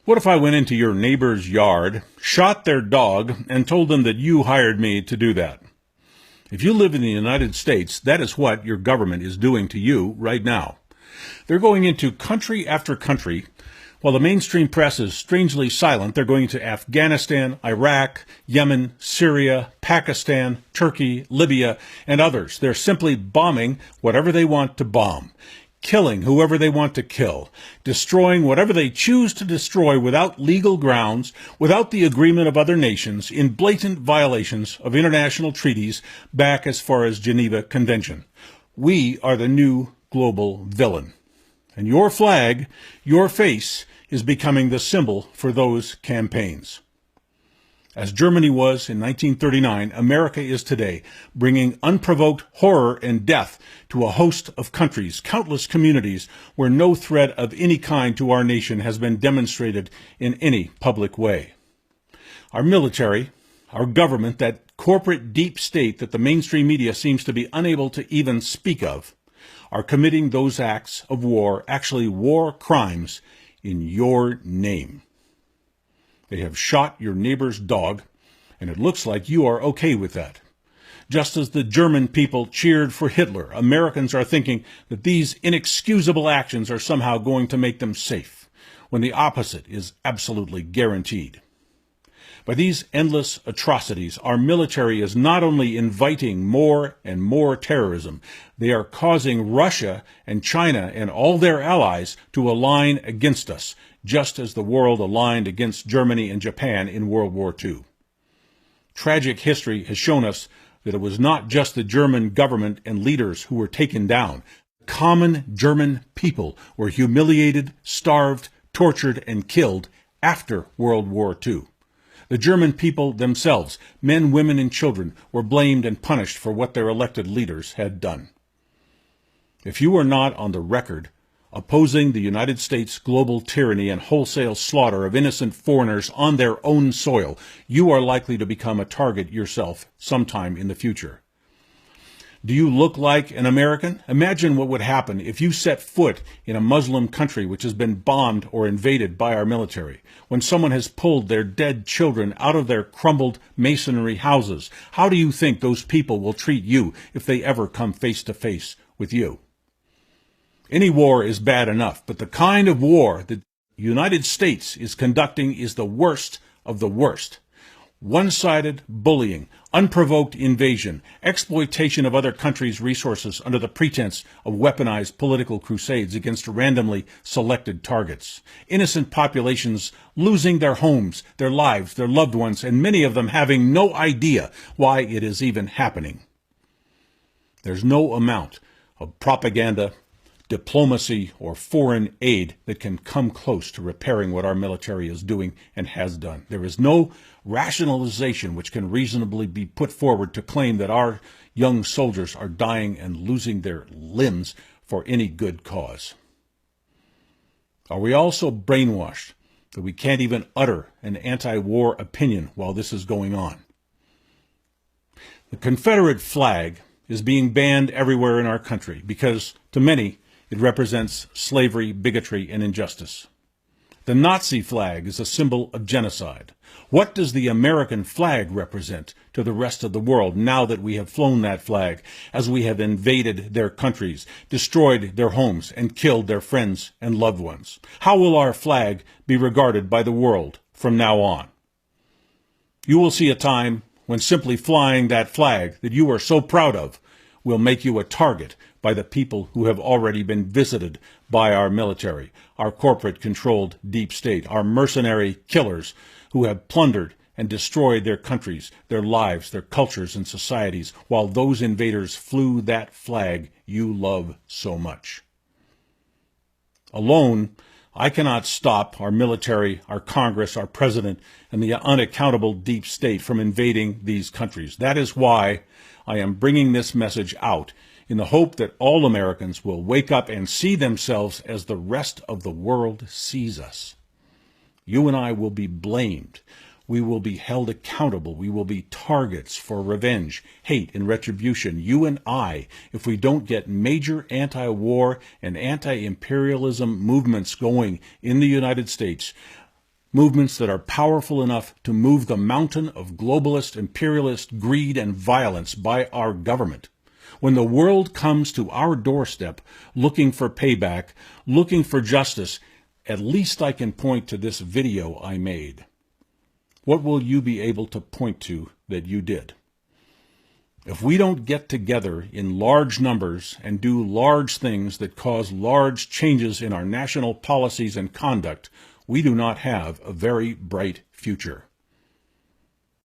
What if I went into your neighbor's yard, shot their dog, and told them that you hired me to do that? If you live in the United States, that is what your government is doing to you right now. They're going into country after country. While the mainstream press is strangely silent, they're going to Afghanistan, Iraq, Yemen, Syria, Pakistan, Turkey, Libya, and others. They're simply bombing whatever they want to bomb, killing whoever they want to kill, destroying whatever they choose to destroy without legal grounds, without the agreement of other nations, in blatant violations of international treaties back as far as Geneva Convention. We are the new global villain. And your flag, your face, is becoming the symbol for those campaigns. As Germany was in 1939, America is today, bringing unprovoked horror and death to a host of countries, countless communities, where no threat of any kind to our nation has been demonstrated in any public way. Our military, our government, that corporate deep state that the mainstream media seems to be unable to even speak of, are committing those acts of war, actually war crimes, in your name. They have shot your neighbor's dog, and it looks like you are okay with that. Just as the German people cheered for Hitler, Americans are thinking that these inexcusable actions are somehow going to make them safe, when the opposite is absolutely guaranteed. By these endless atrocities, our military is not only inviting more and more terrorism, they are causing Russia and China and all their allies to align against us, just as the world aligned against Germany and Japan in World War II. Tragic history has shown us that it was not just the German government and leaders who were taken down. Common German people were humiliated, starved, tortured, and killed after World War II. The German people themselves, men, women, and children, were blamed and punished for what their elected leaders had done. If you are not on the record opposing the United States' global tyranny and wholesale slaughter of innocent foreigners on their own soil, you are likely to become a target yourself sometime in the future. Do you look like an American? Imagine what would happen if you set foot in a Muslim country which has been bombed or invaded by our military, when someone has pulled their dead children out of their crumbled masonry houses. How do you think those people will treat you if they ever come face to face with you? Any war is bad enough, but the kind of war that the United States is conducting is the worst of the worst. One-sided bullying, unprovoked invasion, exploitation of other countries' resources under the pretense of weaponized political crusades against randomly selected targets. Innocent populations losing their homes, their lives, their loved ones, and many of them having no idea why it is even happening. There's no amount of propaganda, diplomacy, or foreign aid that can come close to repairing what our military is doing and has done. There is no rationalization which can reasonably be put forward to claim that our young soldiers are dying and losing their limbs for any good cause. Are we also brainwashed that we can't even utter an anti-war opinion while this is going on? The Confederate flag is being banned everywhere in our country because, to many, it represents slavery, bigotry, and injustice. The Nazi flag is a symbol of genocide. What does the American flag represent to the rest of the world now that we have flown that flag, as we have invaded their countries, destroyed their homes, and killed their friends and loved ones? How will our flag be regarded by the world from now on? You will see a time when simply flying that flag that you are so proud of will make you a target by the people who have already been visited by our military, our corporate-controlled deep state, our mercenary killers who have plundered and destroyed their countries, their lives, their cultures, and societies, while those invaders flew that flag you love so much. Alone, I cannot stop our military, our Congress, our president, and the unaccountable deep state from invading these countries. That is why I am bringing this message out, in the hope that all Americans will wake up and see themselves as the rest of the world sees us. You and I will be blamed. We will be held accountable. We will be targets for revenge, hate, and retribution. You and I, if we don't get major anti-war and anti-imperialism movements going in the United States, movements that are powerful enough to move the mountain of globalist, imperialist greed and violence by our government. When the world comes to our doorstep looking for payback, looking for justice, at least I can point to this video I made. What will you be able to point to that you did? If we don't get together in large numbers and do large things that cause large changes in our national policies and conduct, we do not have a very bright future.